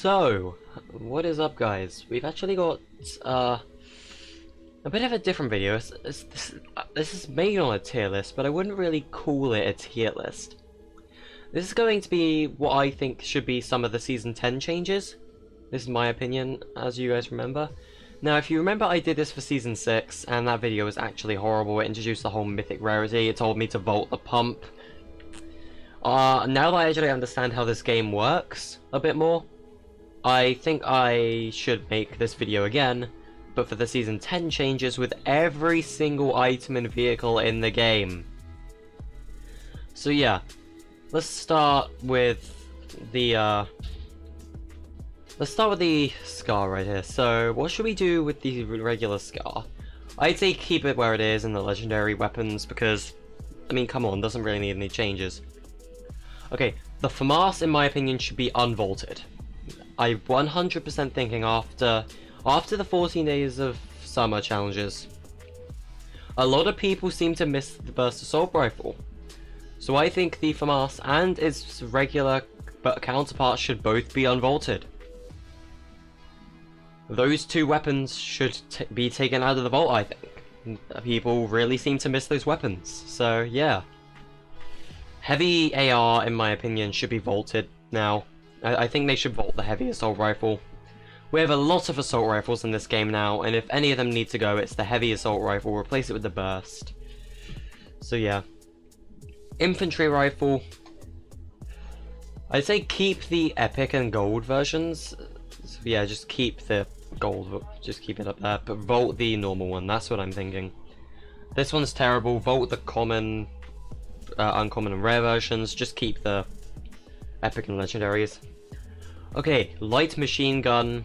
So, what is up, guys? We've actually got a bit of a different video. This is made on a tier list, but I wouldn't really call it a tier list. This is going to be what I think should be some of the Season 10 changes. This is my opinion, as you guys remember. Now, if you remember, I did this for Season 6, and that video was actually horrible. It introduced the whole mythic rarity. It told me to vault the pump. Now that I actually understand how this game works a bit more, I think I should make this video again, but for the Season 10 changes with every single item and vehicle in the game. So yeah, let's start with the Scar right here. So what should we do with the regular Scar? I'd say keep it where it is in the legendary weapons because, I mean, come on, doesn't really need any changes. Okay, the FAMAS, in my opinion, should be unvaulted. I'm 100% thinking after the 14 days of summer challenges, a lot of people seem to miss the burst assault rifle. So I think the FAMAS and its regular counterpart should both be unvaulted. Those two weapons should be taken out of the vault, I think. People really seem to miss those weapons, so yeah. Heavy AR, in my opinion, should be vaulted now. I think they should vault the heavy assault rifle. We have a lot of assault rifles in this game now, and if any of them need to go, it's the heavy assault rifle. Replace it with the burst. So yeah. Infantry rifle. I'd say keep the epic and gold versions. So yeah, just keep the gold, just keep it up there, but vault the normal one. That's what I'm thinking. This one's terrible. Vault the common, uncommon and rare versions. Just keep the epic and legendaries. Okay, light machine gun.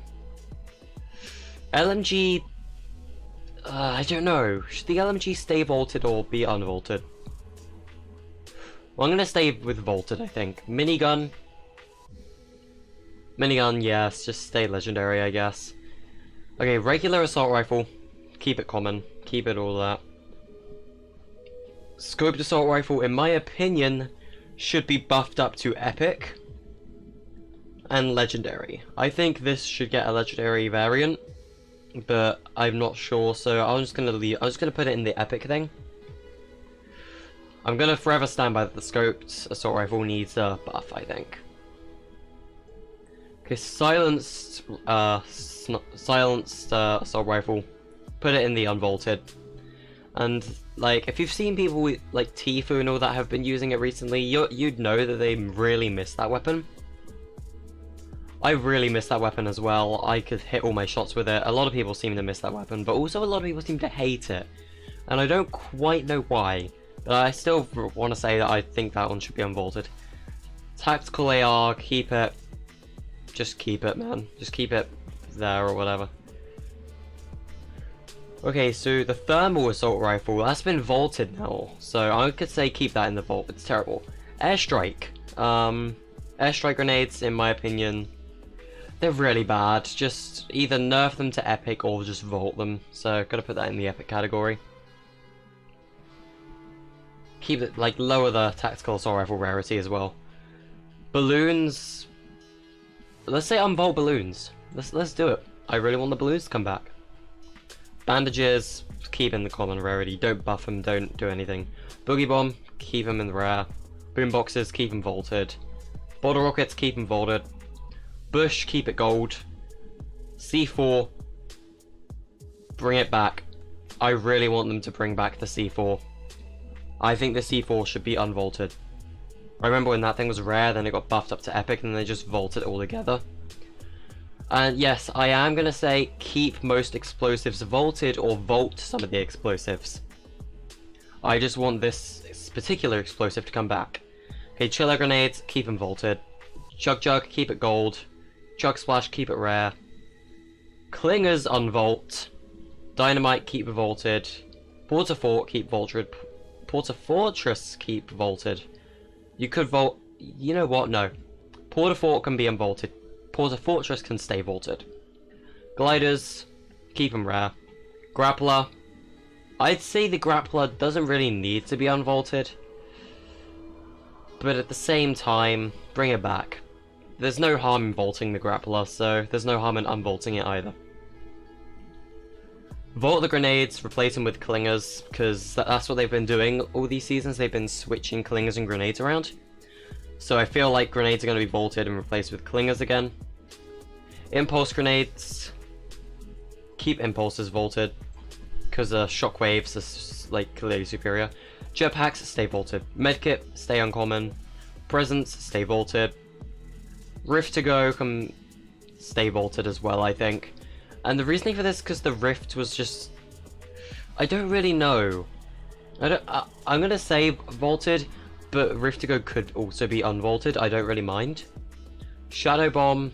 LMG, I don't know. Should the LMG stay vaulted or be unvaulted? Well, I'm gonna stay with vaulted, I think. Minigun. Minigun, yes, just stay legendary, I guess. Okay, regular assault rifle. Keep it common. Keep it all that. Scoped assault rifle, in my opinion, should be buffed up to epic and legendary. I think this should get a legendary variant, but I'm not sure, so I'm just gonna put it in the epic thing. I'm gonna forever stand by that the scoped assault rifle needs a buff, I think. Okay, silenced assault rifle, put it in the unvaulted. And like, if you've seen people like Tifu and all that have been using it recently, you'd know that they really miss that weapon. I really miss that weapon as well. I could hit all my shots with it. A lot of people seem to miss that weapon, but also a lot of people seem to hate it. And I don't quite know why, but I still want to say that I think that one should be unvaulted. Tactical AR, keep it. Just keep it, man. Just keep it there or whatever. Okay, so the thermal assault rifle, that's been vaulted now, so I could say keep that in the vault. It's terrible. Airstrike. Airstrike grenades, in my opinion, they're really bad. Just either nerf them to epic or just vault them, so gotta put that in the epic category. Keep it, like, lower the tactical assault rifle rarity as well. Balloons, let's say unvault balloons. Let's do it. I really want the balloons to come back. Bandages, keep in the common rarity. Don't buff them, don't do anything. Boogie bomb, keep them in the rare. Boomboxes, keep them vaulted. Bottle rockets, keep them vaulted. Bush, keep it gold. C4, bring it back. I really want them to bring back the C4. I think the C4 should be unvaulted. I remember when that thing was rare, then it got buffed up to epic, and then they just vaulted it all together. And yes, I am going to say keep most explosives vaulted or vault some of the explosives. I just want this particular explosive to come back. Okay, chiller grenades, keep them vaulted. Chug Jug, keep it gold. Chug Splash, keep it rare. Clingers, unvault. Dynamite, keep it vaulted. Porta Fort, keep vaulted. Porta Fortress, keep vaulted. You could vault... You know what? No. Porta Fort can be unvaulted. Porta Fortress can stay vaulted. Gliders, keep them rare. Grappler, I'd say the Grappler doesn't really need to be unvaulted, but at the same time, bring it back. there's no harm in vaulting the grappler, so there's no harm in unvaulting it either. Vault the grenades, replace them with clingers, because that's what they've been doing all these seasons. They've been switching clingers and grenades around. So I feel like grenades are going to be vaulted and replaced with clingers again. Impulse grenades, keep impulses vaulted, because shockwaves are like clearly superior. Jetpacks, stay vaulted. Medkit, stay uncommon. Presents, stay vaulted. Rift to go, can stay vaulted as well, I think. And the reasoning for this, because the Rift was just... I don't really know. I'm gonna say vaulted, but Rift to go could also be unvaulted. I don't really mind. Shadow Bomb,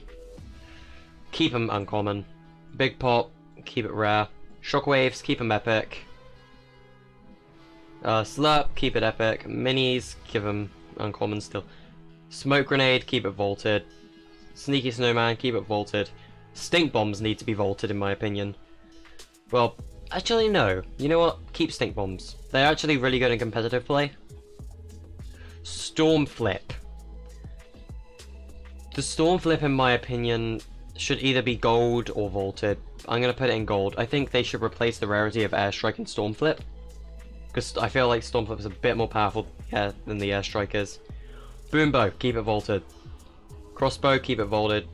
keep them uncommon. Big Pop, keep it rare. Shockwaves, keep them epic. Slurp, keep it epic. Minis, give them uncommon still. Smoke Grenade, keep it vaulted. Sneaky Snowman, keep it vaulted. Stink Bombs need to be vaulted in my opinion. Well, actually no. You know what? Keep Stink Bombs. They're actually really good in competitive play. Storm Flip. The Storm Flip in my opinion should either be gold or vaulted. I'm going to put it in gold. I think they should replace the rarity of Airstrike and Storm Flip. Because I feel like Storm Flip is a bit more powerful than the Airstrike is. Boombow, keep it vaulted. Crossbow, keep it vaulted.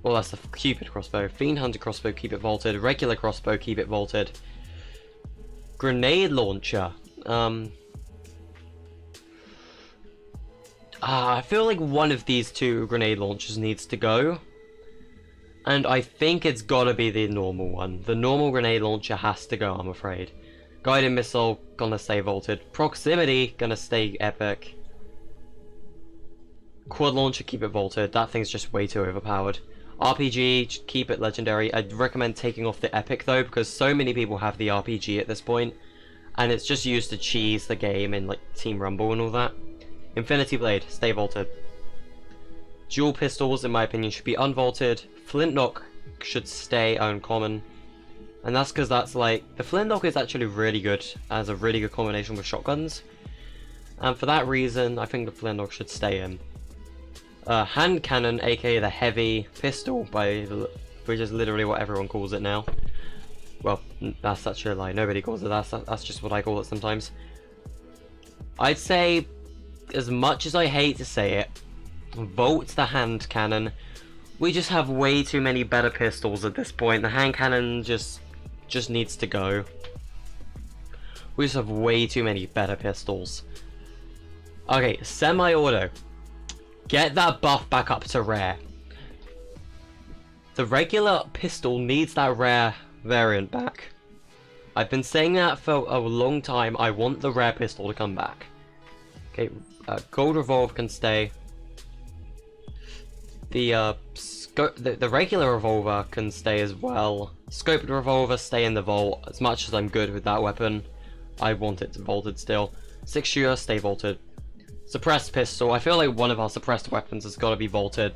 Well, that's the Cupid crossbow. Fiend Hunter crossbow, keep it vaulted. Regular crossbow, keep it vaulted. Grenade launcher. I feel like one of these two grenade launchers needs to go. And I think it's gotta be the normal one. The normal grenade launcher has to go, I'm afraid. Guided missile, gonna stay vaulted. Proximity, gonna stay epic. Quad launcher, keep it vaulted. That thing's just way too overpowered. RPG, keep it legendary. I'd recommend taking off the epic though, because so many people have the RPG at this point, and it's just used to cheese the game in like Team Rumble and all that. Infinity Blade, stay vaulted. Dual pistols, in my opinion, should be unvaulted. Flintlock should stay uncommon, and that's because that's like the Flintlock is actually really good as a really good combination with shotguns, and for that reason, I think the Flintlock should stay in. Hand cannon, aka the heavy pistol, which is literally what everyone calls it now. Well, that's such a lie. Nobody calls it that. That's just what I call it sometimes. I'd say, as much as I hate to say it, vote the hand cannon. We just have way too many better pistols at this point. The hand cannon just needs to go. We just have way too many better pistols. Okay, semi-auto. Get that buff back up to rare. The regular pistol needs that rare variant back. I've been saying that for a long time. I want the rare pistol to come back. Okay, gold revolve can stay. The regular revolver can stay as well. Scoped revolver, stay in the vault. As much as I'm good with that weapon, I want it vaulted still. 6-shooter, stay vaulted. Suppressed pistol, I feel like one of our suppressed weapons has got to be vaulted.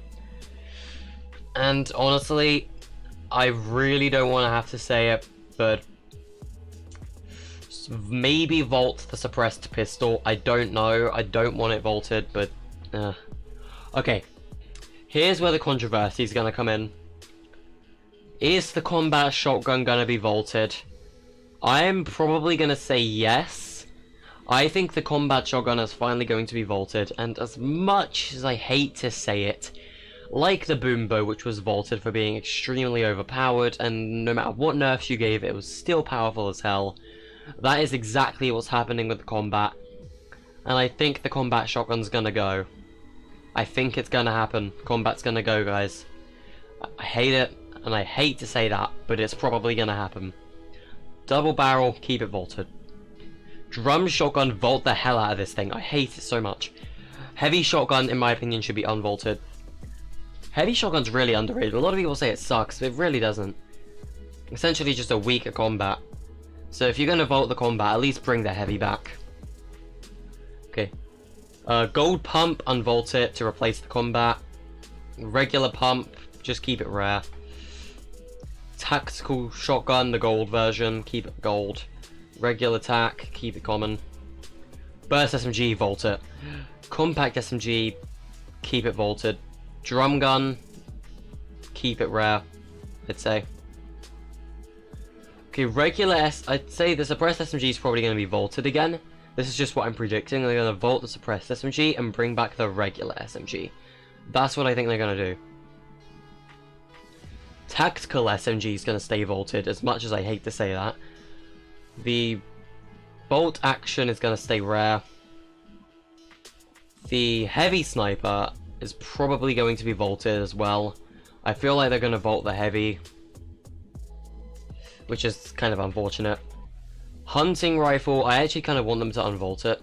And honestly, I really don't want to have to say it, but maybe vault the suppressed pistol. I don't know, I don't want it vaulted, but okay, here's where the controversy is going to come in. Is the combat shotgun going to be vaulted? I'm probably going to say yes. I think the combat shotgun is finally going to be vaulted, and as much as I hate to say it, like the boombow, which was vaulted for being extremely overpowered, and no matter what nerfs you gave it, it was still powerful as hell. That is exactly what's happening with the combat, and I think the combat shotgun's gonna go. I think it's gonna happen. Combat's gonna go, guys. I hate it, and I hate to say that, but it's probably gonna happen. Double barrel, keep it vaulted. Drum shotgun, vault the hell out of this thing. I hate it so much. Heavy shotgun, in my opinion, should be unvaulted. Heavy shotgun's really underrated. A lot of people say it sucks, but it really doesn't. Essentially just a weaker combat. So if you're going to vault the combat, at least bring the heavy back. Okay. Gold pump, unvault it to replace the combat. Regular pump, just keep it rare. Tactical shotgun, the gold version, keep it gold. Regular attack, keep it common. Burst SMG, vault it. Compact SMG, keep it vaulted. Drum gun, keep it rare, I'd say. Okay, I'd say the suppressed SMG is probably going to be vaulted again. This is just what I'm predicting. They're going to vault the suppressed SMG and bring back the regular SMG. That's what I think they're going to do. Tactical SMG is going to stay vaulted, as much as I hate to say that. The bolt action is going to stay rare. The heavy sniper is probably going to be vaulted as well. I feel like they're going to vault the heavy, which is kind of unfortunate. Hunting rifle, I actually kind of want them to unvault it.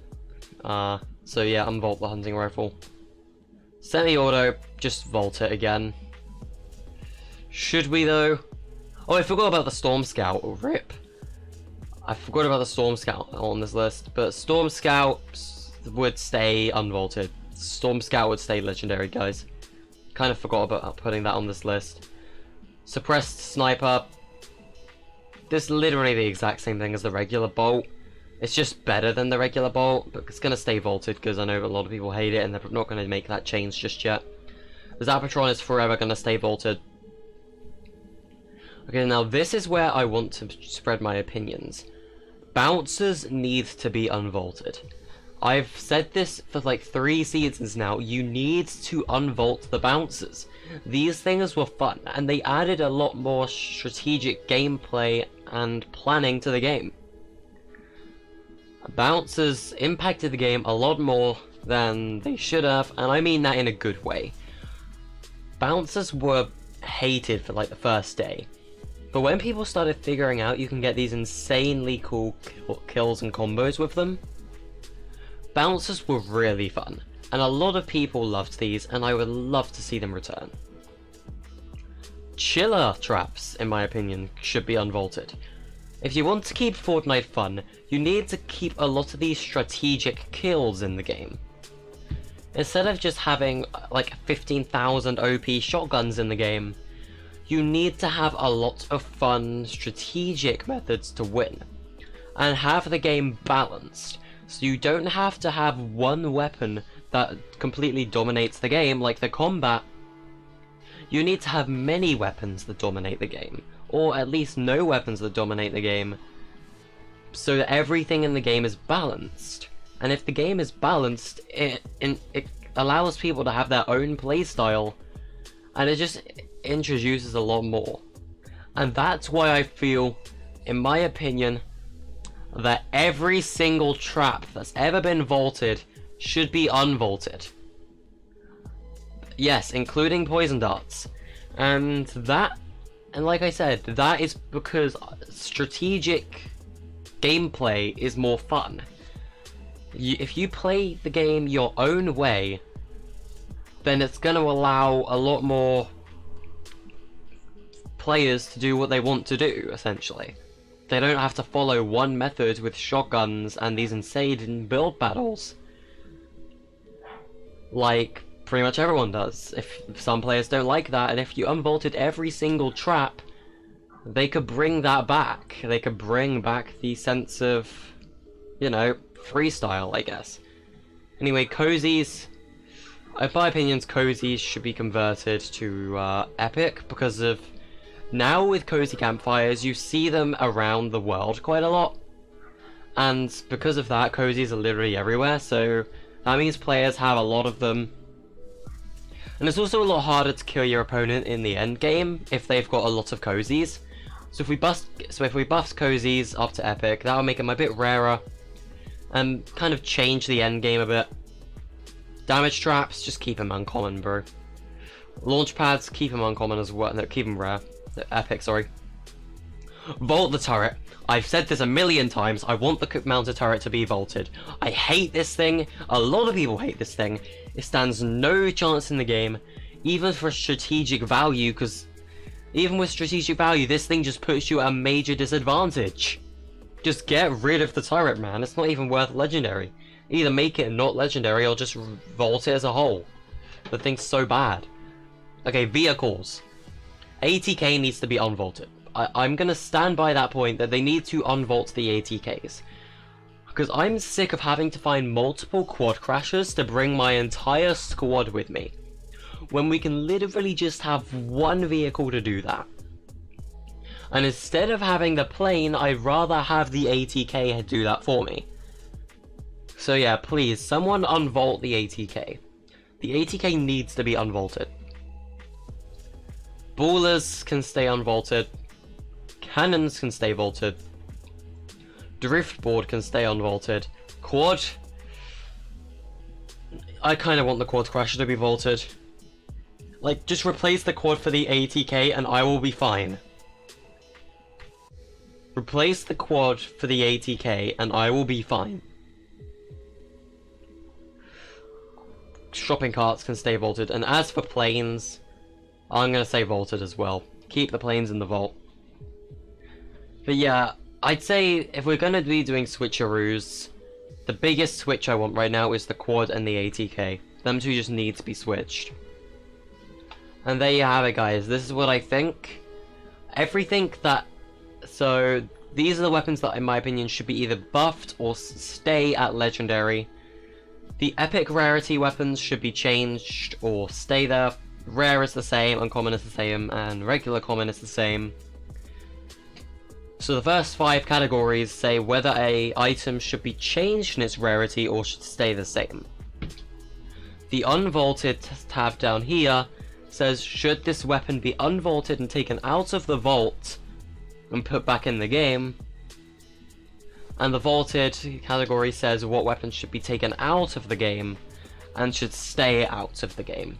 So yeah, unvault the hunting rifle. Semi-auto, just vault it again. Should we though? Oh, I forgot about the Storm Scout. Oh, rip. I forgot about the Storm Scout on this list, but Storm Scout would stay unvaulted. Storm Scout would stay legendary, guys. Kind of forgot about putting that on this list. Suppressed Sniper. This is literally the exact same thing as the regular bolt. It's just better than the regular bolt, but it's going to stay vaulted because I know a lot of people hate it and they're not going to make that change just yet. The Zapatron is forever going to stay vaulted. Okay, now this is where I want to spread my opinions. Bouncers need to be unvaulted. I've said this for like 3 seasons now. You need to unvault the bouncers. These things were fun, and they added a lot more strategic gameplay and planning to the game. Bouncers impacted the game a lot more than they should have, and I mean that in a good way. Bouncers were hated for like the first day, but when people started figuring out you can get these insanely cool kills and combos with them, bouncers were really fun, and a lot of people loved these, and I would love to see them return. Chiller traps, in my opinion, should be unvaulted. If you want to keep Fortnite fun, you need to keep a lot of these strategic kills in the game. Instead of just having like 15,000 OP shotguns in the game, you need to have a lot of fun strategic methods to win, and have the game balanced. So you don't have to have one weapon that completely dominates the game like the combat. You need to have many weapons that dominate the game, or at least no weapons that dominate the game, so that everything in the game is balanced. And if the game is balanced, it allows people to have their own playstyle, and it just introduces a lot more. And that's why I feel, in my opinion, that every single trap that's ever been vaulted should be unvaulted. Yes, including poison darts. And like I said, that is because strategic gameplay is more fun. If you play the game your own way, then it's going to allow a lot more players to do what they want to do, essentially. They don't have to follow one method with shotguns and these insane build battles like pretty much everyone does. If some players don't like that, and if you unvaulted every single trap, they could bring that back. They could bring back the sense of, you know, freestyle, I guess. Anyway, cozies. In my opinion, cozies should be converted to epic, because of now with cozy campfires, you see them around the world quite a lot. And because of that, cozies are literally everywhere, so that means players have a lot of them. And it's also a lot harder to kill your opponent in the end game if they've got a lot of cozies. So if we buff cozies up to epic, that'll make them a bit rarer and kind of change the end game a bit. Damage traps, just keep them uncommon, bro. Launch pads, keep them uncommon as well. No, keep them rare. Epic, sorry. Vault the turret. I've said this a million times. I want the mounted turret to be vaulted. I hate this thing. A lot of people hate this thing. It stands no chance in the game, even for strategic value, because even with strategic value, this thing just puts you at a major disadvantage. Just get rid of the turret, man. It's not even worth legendary. Either make it not legendary or just vault it as a whole. The thing's so bad. Okay, vehicles. ATK needs to be unvaulted. I'm gonna stand by that point that they need to unvault the ATKs. Because I'm sick of having to find multiple quad crashers to bring my entire squad with me. when we can literally just have one vehicle to do that. And instead of having the plane, I'd rather have the ATK do that for me. So yeah, please, someone unvault the ATK. The ATK needs to be unvaulted. Ballers can stay unvaulted. Cannons can stay vaulted. Driftboard can stay unvaulted. Quad... I kind of want the quad crasher to be vaulted. Like, just replace the quad for the ATK and I will be fine. Replace the quad for the ATK and I will be fine. Shopping carts can stay vaulted, and as for planes, I'm gonna say vaulted as well. Keep the planes in the vault. But yeah, I'd say if we're gonna be doing switcheroos, the biggest switch I want right now is the quad and the ATK. Them two just need to be switched. And there you have it, guys. This is what I think. Everything that... So, these are the weapons that, in my opinion, should be either buffed or stay at Legendary. The epic rarity weapons should be changed or stay there. Rare is the same, uncommon is the same, and regular common is the same. So the first 5 categories say whether a item should be changed in its rarity or should stay the same. The unvaulted tab down here says should this weapon be unvaulted and taken out of the vault and put back in the game. And the vaulted category says what weapons should be taken out of the game and should stay out of the game.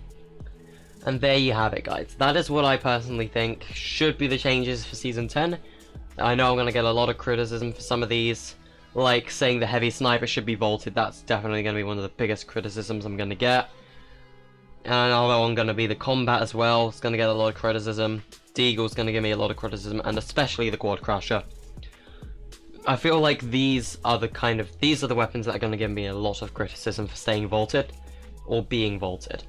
And there you have it, guys. That is what I personally think should be the changes for Season 10. I know I'm going to get a lot of criticism for some of these, like saying the heavy sniper should be vaulted. That's definitely going to be one of the biggest criticisms I'm going to get. And another one going to be the combat as well. It's going to get a lot of criticism. Deagle's going to give me a lot of criticism, and especially the quad crasher. I feel like these are the weapons that are going to give me a lot of criticism for staying vaulted or being vaulted.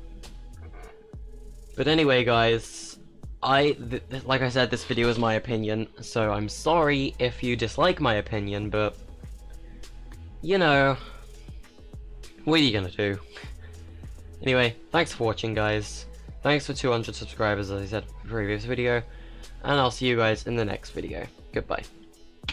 But anyway, guys, like I said, this video is my opinion, so I'm sorry if you dislike my opinion, but you know, what are you gonna do? Anyway, thanks for watching, guys. Thanks for 200 subscribers, as I said in the previous video, and I'll see you guys in the next video. Goodbye.